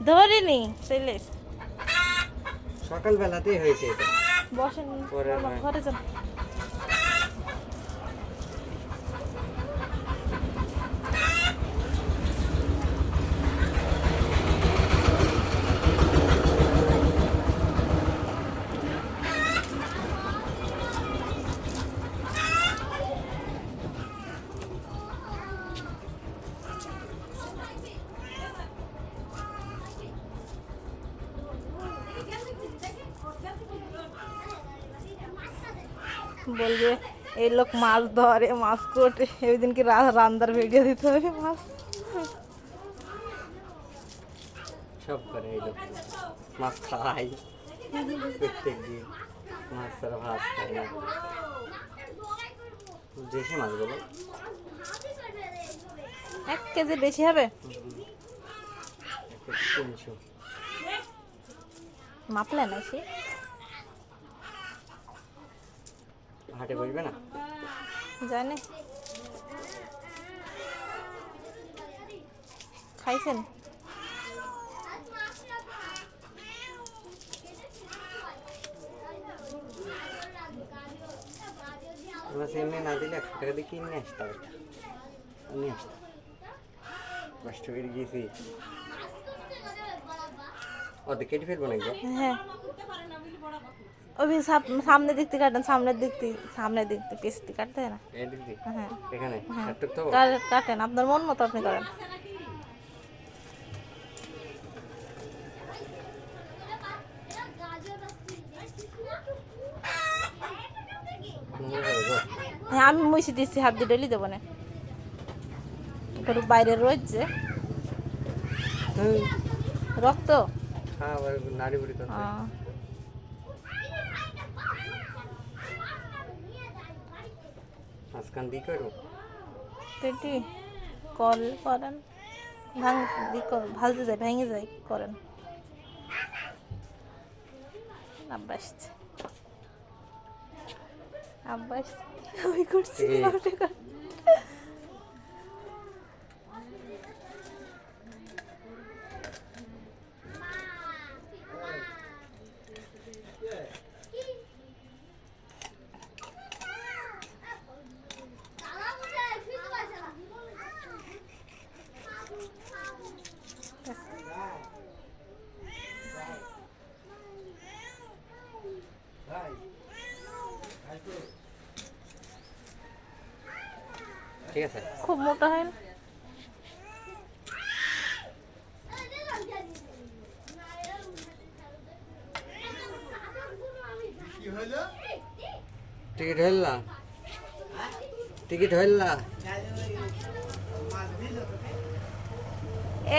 ধরিনি চলে সকাল বেলাতেই হয়েছে এটা। বসেন ঘরে যান। বলবে এই লোক মাছ ধরে মাছ কোটে ওই দিন কি রান্দার ভিডিও দিতে হবে মাছ সব করে এই লোক মাছ খাই প্রত্যেক দিন মাছ ছাড়া ভাত খাই না। দেশি মাছগুলো 1 কেজি বেশি হবে 300 মাপলে না সে হাটে বসবে না জানে খাইছেন এমনি না দিলে 100 টাকা দিয়ে কিনে আসতে হবে নিয়ে আসতে কষ্ট করে গিয়েছি ওদের কেটে ফেলবো নাকি? হ্যাঁ ওই সামনে দেখতে কাটেন সামনের দেখতে পেছতে কাটতে না এই দিক দিয়ে হ্যাঁ এখানে হ্যাঁ কাটতে তো কাটেন আপনার মন মতো আপনি করেন হ্যাঁ আমি মুছে দিচ্ছি হাত দিয়ে ডেলি দেবো না একটু বাইরে রয়েছে রক্ত হ্যাঁ নারী বুড়ি তো আজকাল দি করো পেটি কল করেন ভাজতে যায় ভেঙে যায় করেন আব্বাস আমি করছি ঠিক আছে খুব মোটা হয় না টিকিট হইলা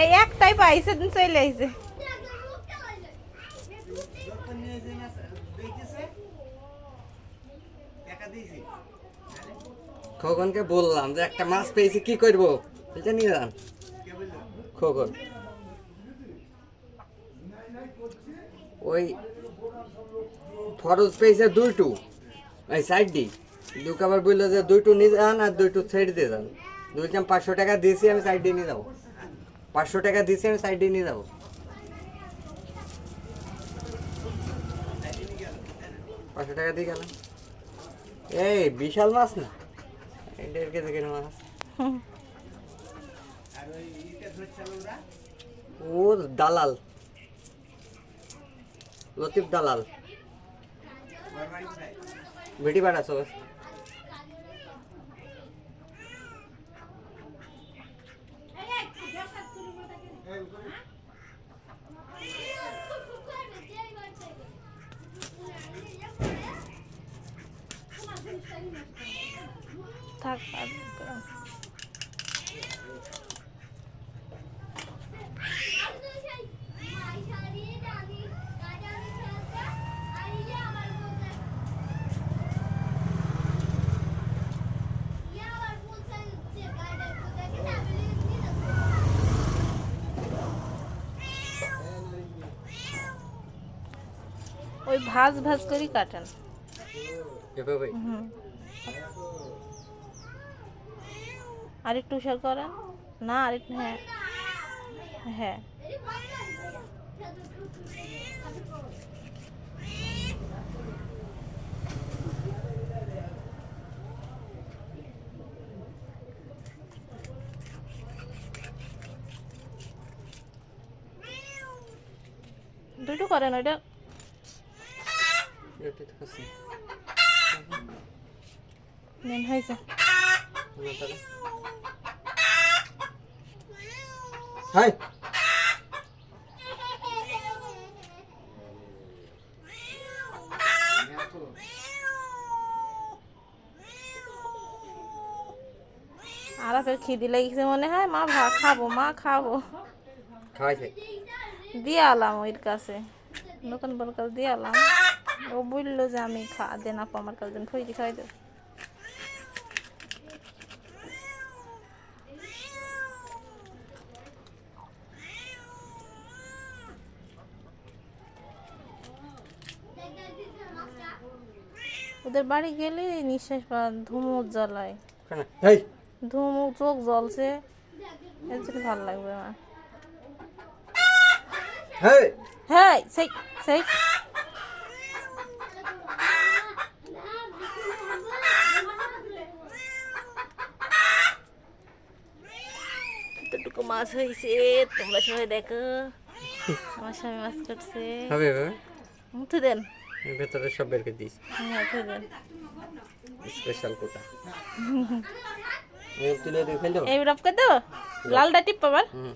এই একটাই পাইছে চলে আইছে খোকনকে বললাম যে একটা মাছ পেয়েছি কি করবো এটা নিয়ে যান খোকন ওই ফরজ পেয়েছে 2টো এই সাইড দি দুক আবার বললো যে 2টো নিয়ে যান আর 2টো সাইড দিয়ে যান বলছিলাম 500 টাকা দিয়েছি আমি সাইড দিয়ে নিয়ে যাবো 500 টাকা দিয়েছি আমি সাইড দিয়ে নিয়ে যাবো 500 টাকা দিয়ে গেলাম এই বিশাল মাছ না 1.5 কেজি কেন মাছ ও দালাল লতিফ দালাল বেটি বাড়া সব থাক ওই ভাজ করে কাটেন এভাবে আরেকটু উসার করেন না আরেকটু হ্যাঁ হ্যাঁ দুটো করেন ওইটা এটা তো আছে নেন হয়েছে না তাহলে হাই আরাফের খিদি লেগেছে মনে হয়, মা ভাত খাবো, মা খাবো। খাওয়াইছে দিয়ে আলাম ওর কাছে, নতুন বউর কাছে দিয়ে আলাম। ও বললো যে আমি দেন আপু আমার কাছে দেন, খুঁজে খাই দেব। ওদের বাড়ি গেলে নিঃশ্বাস ধুমুর জ্বলায়, এই ধুমু চোখ জ্বলছে, এর জন্য ভালো লাগবে আমার। হেই হ্যাঁ সেই সেই এতটুকু মাছ হয়েছে, তোমরা সবাই দেখো। আমার স্বামী মাছ কাটছে। হবে হবে মুঠে দেন, এর ভেতরে সব বের করে দিস হ্যাঁ মুঠে দেন। স্পেশাল কোটা এই তুলে দিয়ে ফেল দাও এই রফ করে দেবো, লালটা টিপ আবার। হুম